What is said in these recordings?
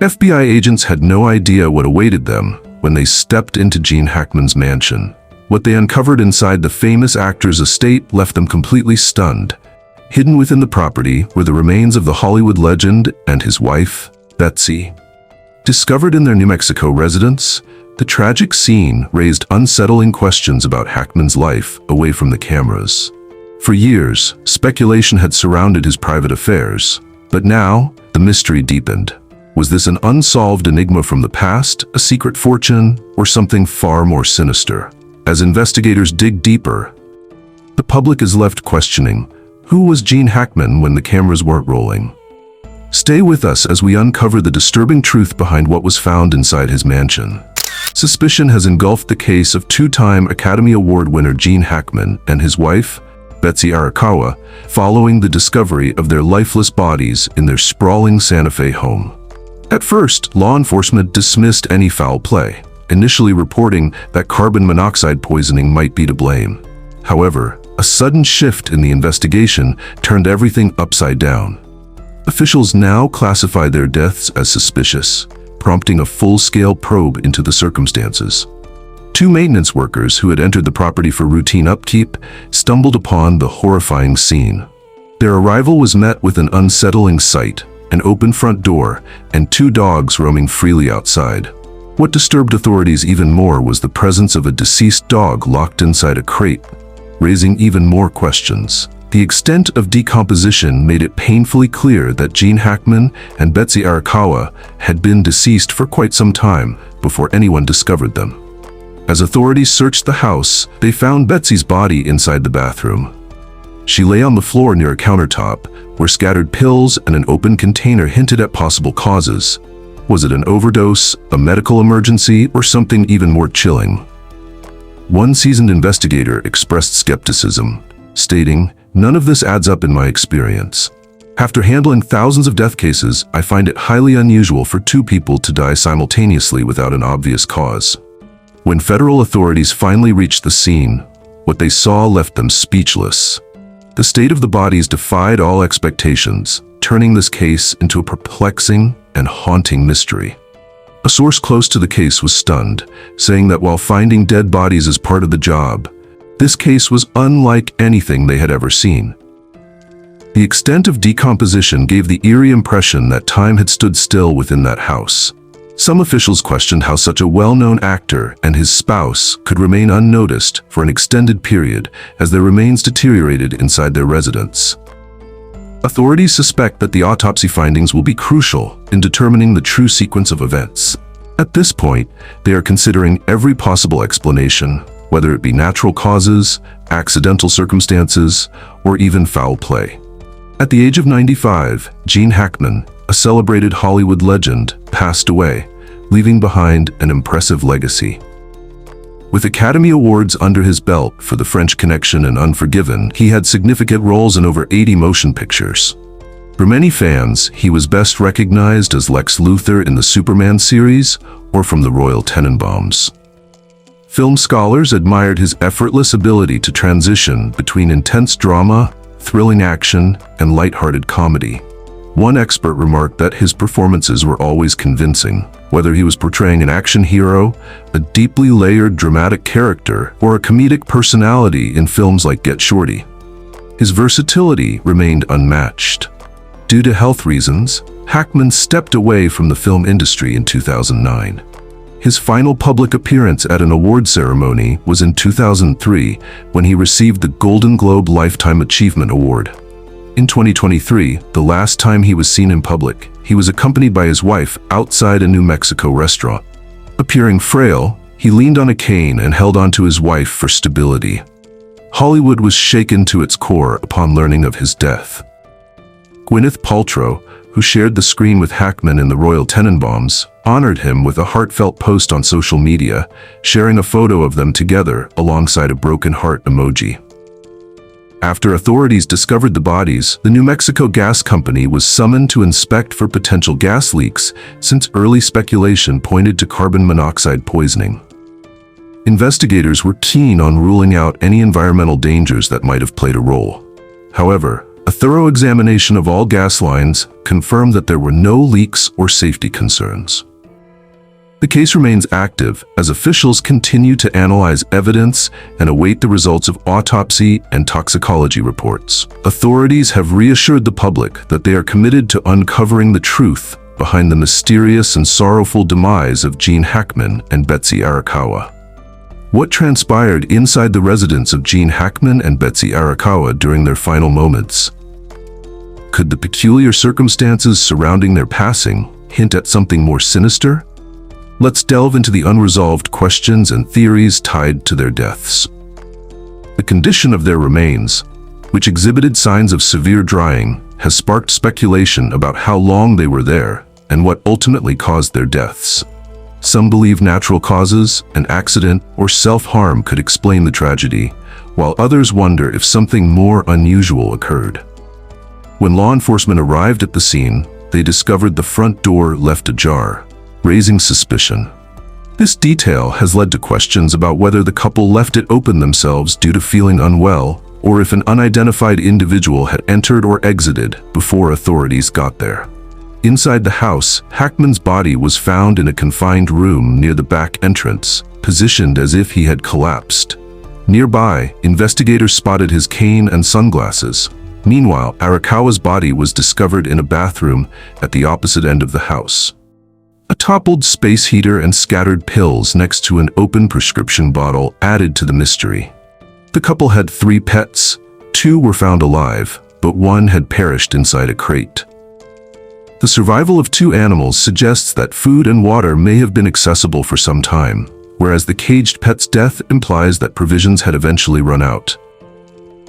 FBI agents had no idea what awaited them when they stepped into Gene Hackman's mansion. What they uncovered inside the famous actor's estate left them completely stunned. Hidden within the property were the remains of the Hollywood legend and his wife, Betsy. Discovered in their New Mexico residence, the tragic scene raised unsettling questions about Hackman's life away from the cameras. For years, speculation had surrounded his private affairs, but now the mystery deepened. Was this an unsolved enigma from the past, a secret fortune, or something far more sinister? As investigators dig deeper, the public is left questioning, who was Gene Hackman when the cameras weren't rolling? Stay with us as we uncover the disturbing truth behind what was found inside his mansion. Suspicion has engulfed the case of two-time Academy Award winner Gene Hackman and his wife, Betsy Arakawa, following the discovery of their lifeless bodies in their sprawling Santa Fe home. At first, law enforcement dismissed any foul play, initially reporting that carbon monoxide poisoning might be to blame. However, a sudden shift in the investigation turned everything upside down. Officials now classify their deaths as suspicious, prompting a full-scale probe into the circumstances. Two maintenance workers who had entered the property for routine upkeep stumbled upon the horrifying scene. Their arrival was met with an unsettling sight: an open front door and two dogs roaming freely outside. What disturbed authorities even more was the presence of a deceased dog locked inside a crate, raising even more questions. The extent of decomposition made it painfully clear that Gene Hackman and Betsy Arakawa had been deceased for quite some time before anyone discovered them. As authorities searched the house, they found Betsy's body inside the bathroom. She lay on the floor near a countertop, where scattered pills and an open container hinted at possible causes. Was it an overdose, a medical emergency, or something even more chilling? One seasoned investigator expressed skepticism, stating, "None of this adds up in my experience. After handling thousands of death cases, I find it highly unusual for two people to die simultaneously without an obvious cause." When federal authorities finally reached the scene, what they saw left them speechless. The state of the bodies defied all expectations, turning this case into a perplexing and haunting mystery. A source close to the case was stunned, saying that while finding dead bodies is part of the job, this case was unlike anything they had ever seen. The extent of decomposition gave the eerie impression that time had stood still within that house. Some officials questioned how such a well-known actor and his spouse could remain unnoticed for an extended period as their remains deteriorated inside their residence. Authorities suspect that the autopsy findings will be crucial in determining the true sequence of events. At this point, they are considering every possible explanation, whether it be natural causes, accidental circumstances, or even foul play. At the age of 95, Gene Hackman, a celebrated Hollywood legend, passed away, leaving behind an impressive legacy. With Academy Awards under his belt for The French Connection and Unforgiven, he had significant roles in over 80 motion pictures. For many fans, he was best recognized as Lex Luthor in the Superman series or from the Royal Tenenbaums. Film scholars admired his effortless ability to transition between intense drama, thrilling action, and lighthearted comedy. One expert remarked that his performances were always convincing, whether he was portraying an action hero, a deeply layered dramatic character, or a comedic personality in films like Get Shorty. His versatility remained unmatched. Due to health reasons, Hackman stepped away from the film industry in 2009. His final public appearance at an award ceremony was in 2003 when he received the Golden Globe Lifetime Achievement Award. In 2023, the last time he was seen in public, he was accompanied by his wife outside a New Mexico restaurant. Appearing frail, he leaned on a cane and held onto his wife for stability. Hollywood was shaken to its core upon learning of his death. Gwyneth Paltrow, who shared the screen with Hackman in the Royal Tenenbaums, honored him with a heartfelt post on social media, sharing a photo of them together alongside a broken heart emoji. After authorities discovered the bodies, the New Mexico Gas Company was summoned to inspect for potential gas leaks since early speculation pointed to carbon monoxide poisoning. Investigators were keen on ruling out any environmental dangers that might have played a role. However, A thorough examination of all gas lines confirmed that there were no leaks or safety concerns. The case remains active as officials continue to analyze evidence and await the results of autopsy and toxicology reports. Authorities have reassured the public that they are committed to uncovering the truth behind the mysterious and sorrowful demise of Gene Hackman and Betsy Arakawa. What transpired inside the residence of Gene Hackman and Betsy Arakawa during their final moments? Could the peculiar circumstances surrounding their passing hint at something more sinister? Let's delve into the unresolved questions and theories tied to their deaths. The condition of their remains, which exhibited signs of severe drying, has sparked speculation about how long they were there and what ultimately caused their deaths. Some believe natural causes, an accident, or self-harm could explain the tragedy, while others wonder if something more unusual occurred. When law enforcement arrived at the scene, they discovered the front door left ajar, raising suspicion. This detail has led to questions about whether the couple left it open themselves due to feeling unwell, or if an unidentified individual had entered or exited before authorities got there. Inside the house, Hackman's body was found in a confined room near the back entrance, positioned as if he had collapsed. Nearby, investigators spotted his cane and sunglasses. Meanwhile, Arakawa's body was discovered in a bathroom at the opposite end of the house. A toppled space heater and scattered pills next to an open prescription bottle added to the mystery. The couple had 3 pets. 2 were found alive, but 1 had perished inside a crate. The survival of 2 animals suggests that food and water may have been accessible for some time, whereas the caged pet's death implies that provisions had eventually run out.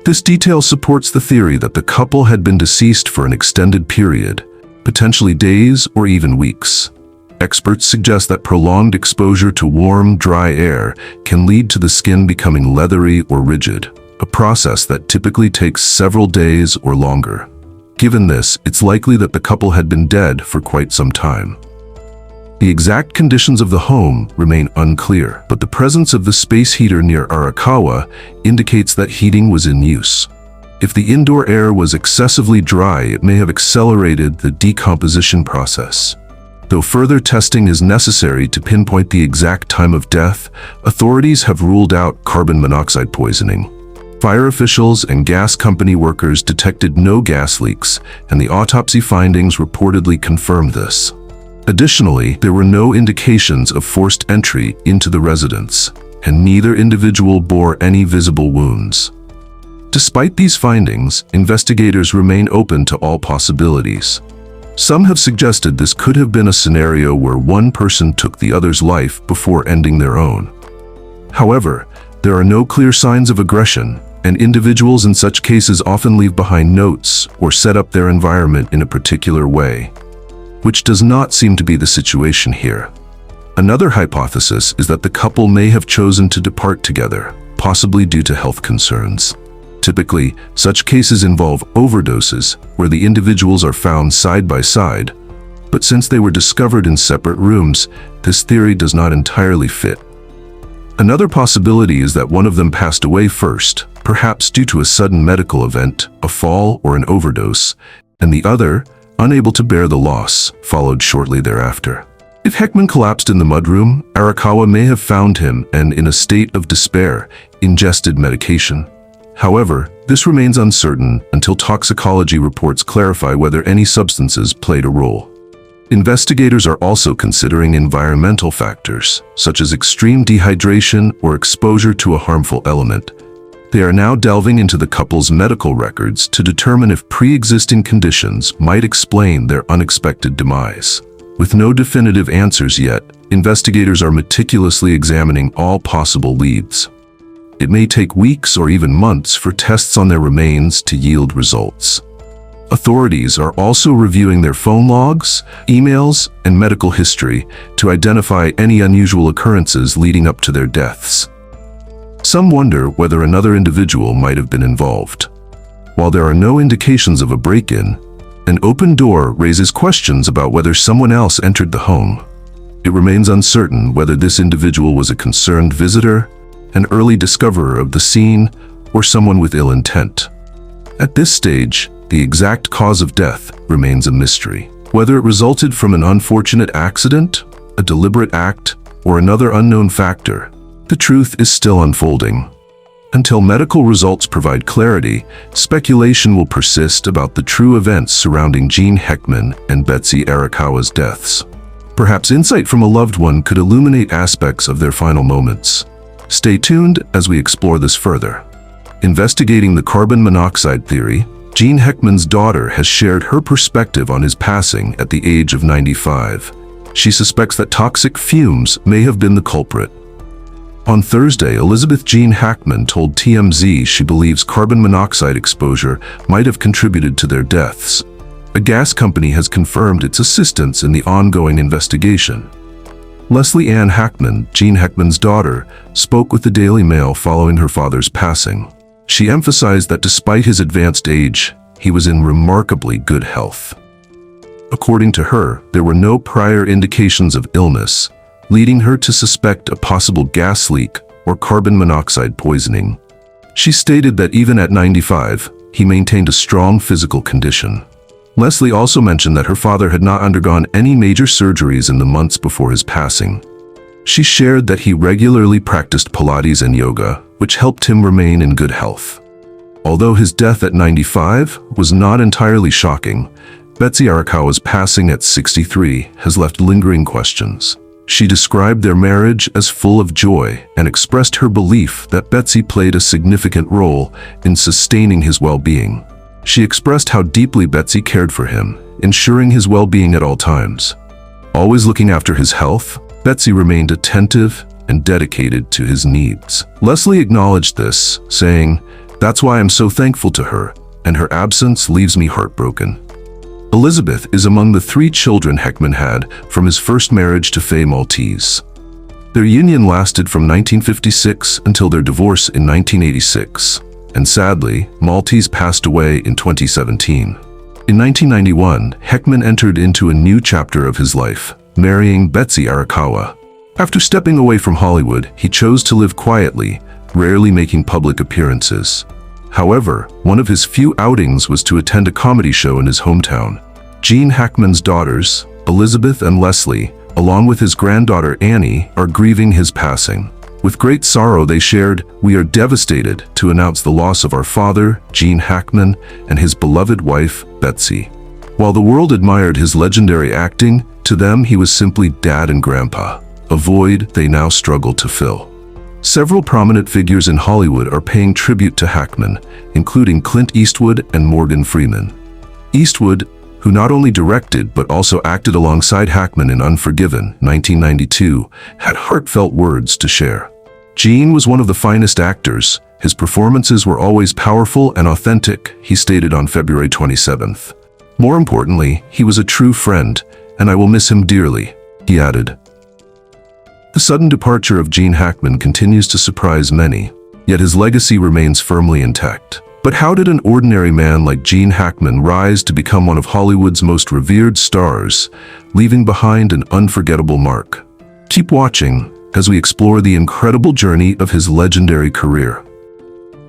This detail supports the theory that the couple had been deceased for an extended period, potentially days or even weeks. Experts suggest that prolonged exposure to warm, dry air can lead to the skin becoming leathery or rigid, a process that typically takes several days or longer. Given this, it's likely that the couple had been dead for quite some time. The exact conditions of the home remain unclear, but the presence of the space heater near Arakawa indicates that heating was in use. If the indoor air was excessively dry, it may have accelerated the decomposition process. Though further testing is necessary to pinpoint the exact time of death, authorities have ruled out carbon monoxide poisoning. Fire officials and gas company workers detected no gas leaks, and the autopsy findings reportedly confirmed this. Additionally, there were no indications of forced entry into the residence, and neither individual bore any visible wounds. Despite these findings, investigators remain open to all possibilities. Some have suggested this could have been a scenario where one person took the other's life before ending their own. However, there are no clear signs of aggression, and individuals in such cases often leave behind notes or set up their environment in a particular way, which does not seem to be the situation here. Another hypothesis is that the couple may have chosen to depart together, possibly due to health concerns. Typically, such cases involve overdoses, where the individuals are found side by side, but since they were discovered in separate rooms, this theory does not entirely fit. Another possibility is that one of them passed away first, perhaps due to a sudden medical event, a fall or an overdose, and the other, unable to bear the loss, followed shortly thereafter. If Hackman collapsed in the mudroom, Arakawa may have found him and, in a state of despair, ingested medication. However, this remains uncertain until toxicology reports clarify whether any substances played a role. Investigators are also considering environmental factors, such as extreme dehydration or exposure to a harmful element. They are now delving into the couple's medical records to determine if pre-existing conditions might explain their unexpected demise. With no definitive answers yet, investigators are meticulously examining all possible leads. It may take weeks or even months for tests on their remains to yield results. Authorities are also reviewing their phone logs, emails, and medical history to identify any unusual occurrences leading up to their deaths. Some wonder whether another individual might have been involved. While there are no indications of a break-in, an open door raises questions about whether someone else entered the home. It remains uncertain whether this individual was a concerned visitor, an early discoverer of the scene, or someone with ill intent. At this stage, the exact cause of death remains a mystery. Whether it resulted from an unfortunate accident, a deliberate act, or another unknown factor, the truth is still unfolding. Until medical results provide clarity, speculation will persist about the true events surrounding Gene Hackman and Betsy Arakawa's deaths. Perhaps insight from a loved one could illuminate aspects of their final moments. Stay tuned as we explore this further. Investigating the carbon monoxide theory, Gene Hackman's daughter has shared her perspective on his passing at the age of 95. She suspects that toxic fumes may have been the culprit. On Thursday, Elizabeth Jean Hackman told TMZ she believes carbon monoxide exposure might have contributed to their deaths. A gas company has confirmed its assistance in the ongoing investigation. Leslie Ann Hackman, Gene Hackman's daughter, spoke with the Daily Mail following her father's passing. She emphasized that despite his advanced age, he was in remarkably good health. According to her, there were no prior indications of illness, leading her to suspect a possible gas leak or carbon monoxide poisoning. She stated that even at 95, he maintained a strong physical condition. Leslie also mentioned that her father had not undergone any major surgeries in the months before his passing. She shared that he regularly practiced Pilates and yoga, which helped him remain in good health. Although his death at 95 was not entirely shocking, Betsy Arakawa's passing at 63 has left lingering questions. She described their marriage as full of joy and expressed her belief that Betsy played a significant role in sustaining his well-being. She expressed how deeply Betsy cared for him, ensuring his well-being at all times. Always looking after his health, Betsy remained attentive and dedicated to his needs. Leslie acknowledged this, saying, "That's why I'm so thankful to her, and her absence leaves me heartbroken." Elizabeth is among the 3 children Hackman had from his first marriage to Faye Maltese. Their union lasted from 1956 until their divorce in 1986, and sadly, Maltese passed away in 2017. In 1991, Hackman entered into a new chapter of his life, marrying Betsy Arakawa. After stepping away from Hollywood, he chose to live quietly, rarely making public appearances. However, one of his few outings was to attend a comedy show in his hometown. Gene Hackman's daughters, Elizabeth and Leslie, along with his granddaughter Annie, are grieving his passing. With great sorrow, they shared, "We are devastated to announce the loss of our father, Gene Hackman, and his beloved wife, Betsy." While the world admired his legendary acting, to them he was simply dad and grandpa, a void they now struggle to fill. Several prominent figures in Hollywood are paying tribute to Hackman, including Clint Eastwood and Morgan Freeman. Eastwood, who not only directed but also acted alongside Hackman in Unforgiven, 1992, had heartfelt words to share. Gene was one of the finest actors. His performances were always powerful and authentic, he stated on February 27th. More importantly, he was a true friend, and I will miss him dearly, he added. The sudden departure of Gene Hackman continues to surprise many, yet his legacy remains firmly intact. But how did an ordinary man like Gene Hackman rise to become one of Hollywood's most revered stars, leaving behind an unforgettable mark? Keep watching as we explore the incredible journey of his legendary career.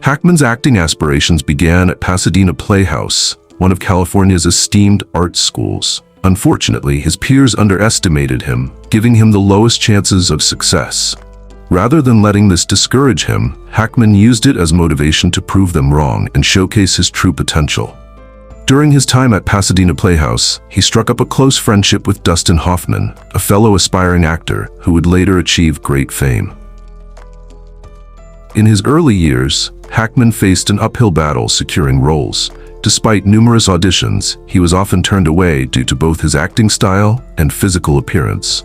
Hackman's acting aspirations began at Pasadena Playhouse, one of California's esteemed art schools. Unfortunately, his peers underestimated him, giving him the lowest chances of success. Rather than letting this discourage him, Hackman used it as motivation to prove them wrong and showcase his true potential. During his time at Pasadena Playhouse, he struck up a close friendship with Dustin Hoffman, a fellow aspiring actor who would later achieve great fame. In his early years, Hackman faced an uphill battle securing roles. Despite numerous auditions, he was often turned away due to both his acting style and physical appearance.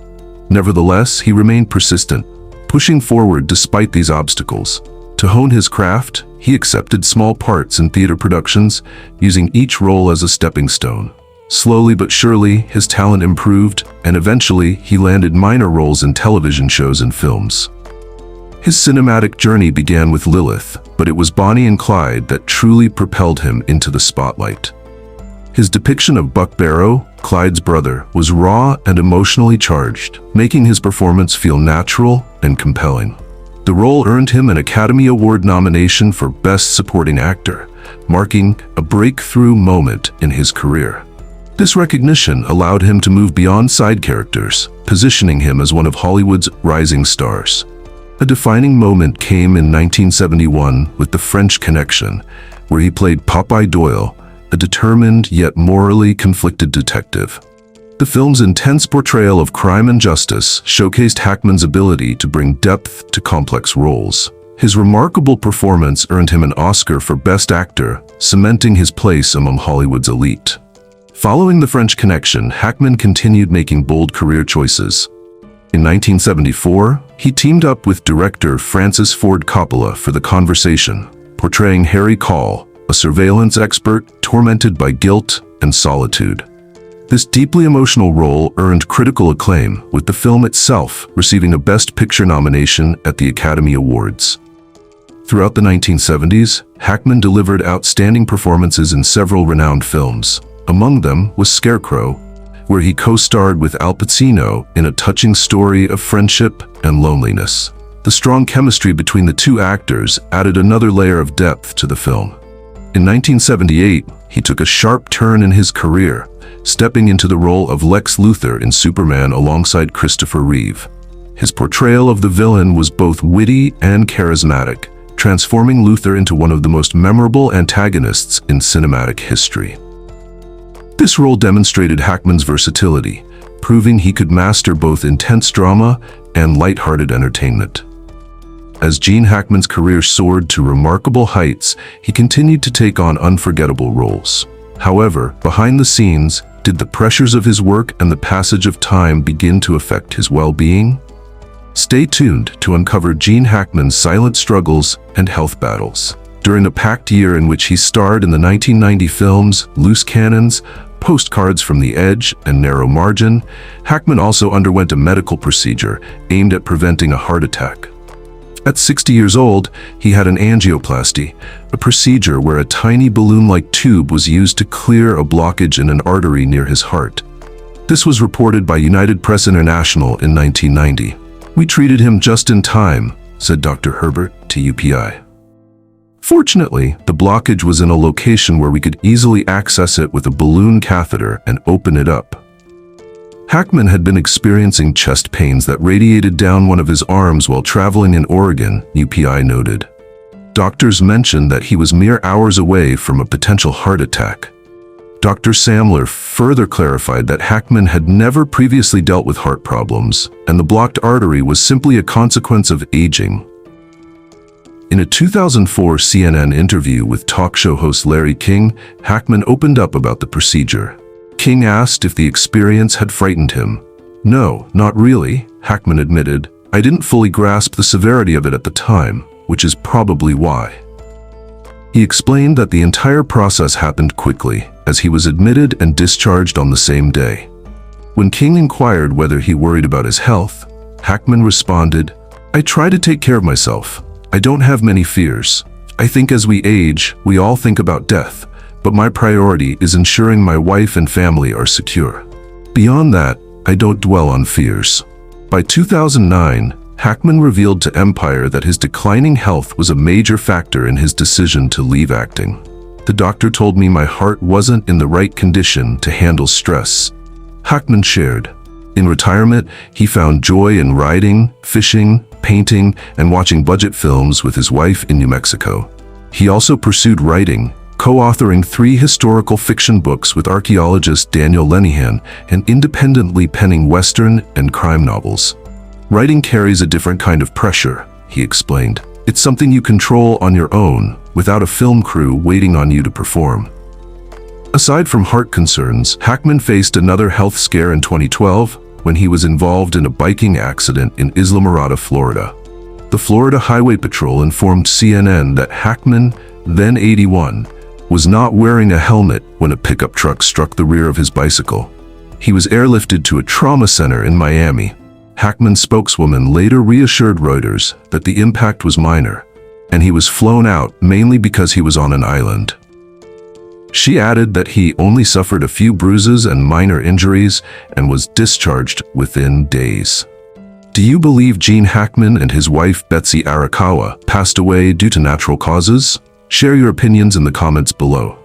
Nevertheless, he remained persistent, pushing forward despite these obstacles. To hone his craft, he accepted small parts in theater productions, using each role as a stepping stone. Slowly but surely, his talent improved, and eventually he landed minor roles in television shows and films. His cinematic journey began with Lilith, but it was Bonnie and Clyde that truly propelled him into the spotlight. His depiction of Buck Barrow, Clyde's brother, was raw and emotionally charged, making his performance feel natural and compelling. The role earned him an Academy Award nomination for Best Supporting Actor, marking a breakthrough moment in his career. This recognition allowed him to move beyond side characters, positioning him as one of Hollywood's rising stars. A defining moment came in 1971 with The French Connection, where he played Popeye Doyle, a determined yet morally conflicted detective. The film's intense portrayal of crime and justice showcased Hackman's ability to bring depth to complex roles. His remarkable performance earned him an Oscar for Best Actor, cementing his place among Hollywood's elite. Following The French Connection, Hackman continued making bold career choices. In 1974, he teamed up with director Francis Ford Coppola for The Conversation, portraying Harry Call, a surveillance expert tormented by guilt and solitude. This deeply emotional role earned critical acclaim, with the film itself receiving a Best Picture nomination at the Academy Awards. Throughout the 1970s, Hackman delivered outstanding performances in several renowned films. Among them was Scarecrow, where he co-starred with Al Pacino in a touching story of friendship and loneliness. The strong chemistry between the two actors added another layer of depth to the film. In 1978, he took a sharp turn in his career, stepping into the role of Lex Luthor in Superman alongside Christopher Reeve. His portrayal of the villain was both witty and charismatic, transforming Luthor into one of the most memorable antagonists in cinematic history. This role demonstrated Hackman's versatility, proving he could master both intense drama and lighthearted entertainment. As Gene Hackman's career soared to remarkable heights, he continued to take on unforgettable roles. However, behind the scenes, did the pressures of his work and the passage of time begin to affect his well-being? Stay tuned to uncover Gene Hackman's silent struggles and health battles. During a packed year in which he starred in the 1990 films Loose Cannons, Postcards from the Edge, and Narrow Margin, Hackman also underwent a medical procedure aimed at preventing a heart attack. At 60 years old, he had an angioplasty, a procedure where a tiny balloon-like tube was used to clear a blockage in an artery near his heart. This was reported by United Press International in 1990. "We treated him just in time," said Dr. Herbert to UPI. Fortunately, the blockage was in a location where we could easily access it with a balloon catheter and open it up. Hackman had been experiencing chest pains that radiated down one of his arms while traveling in Oregon, UPI noted. Doctors mentioned that he was mere hours away from a potential heart attack. Dr. Samler further clarified that Hackman had never previously dealt with heart problems, and the blocked artery was simply a consequence of aging. In a 2004 CNN interview with talk show host Larry King, Hackman opened up about the procedure. King asked if the experience had frightened him. "No, not really," Hackman admitted. "I didn't fully grasp the severity of it at the time, which is probably why." He explained that the entire process happened quickly, as he was admitted and discharged on the same day. When King inquired whether he worried about his health, Hackman responded, "I try to take care of myself. I don't have many fears. I think as we age, we all think about death, but my priority is ensuring my wife and family are secure. Beyond that, I don't dwell on fears." By 2009, Hackman revealed to Empire that his declining health was a major factor in his decision to leave acting. "The doctor told me my heart wasn't in the right condition to handle stress," Hackman shared. In retirement, he found joy in riding, fishing, painting, and watching budget films with his wife in New Mexico. He also pursued writing, co-authoring 3 historical fiction books with archaeologist Daniel Lenihan and independently penning Western and crime novels. "Writing carries a different kind of pressure," he explained. "It's something you control on your own, without a film crew waiting on you to perform." Aside from heart concerns, Hackman faced another health scare in 2012 when he was involved in a biking accident in Islamorada, Florida. The Florida Highway Patrol informed CNN that Hackman, then 81, was not wearing a helmet when a pickup truck struck the rear of his bicycle. He was airlifted to a trauma center in Miami. Hackman's spokeswoman later reassured Reuters that the impact was minor, and he was flown out mainly because he was on an island. She added that he only suffered a few bruises and minor injuries and was discharged within days. Do you believe Gene Hackman and his wife Betsy Arakawa passed away due to natural causes? Share your opinions in the comments below.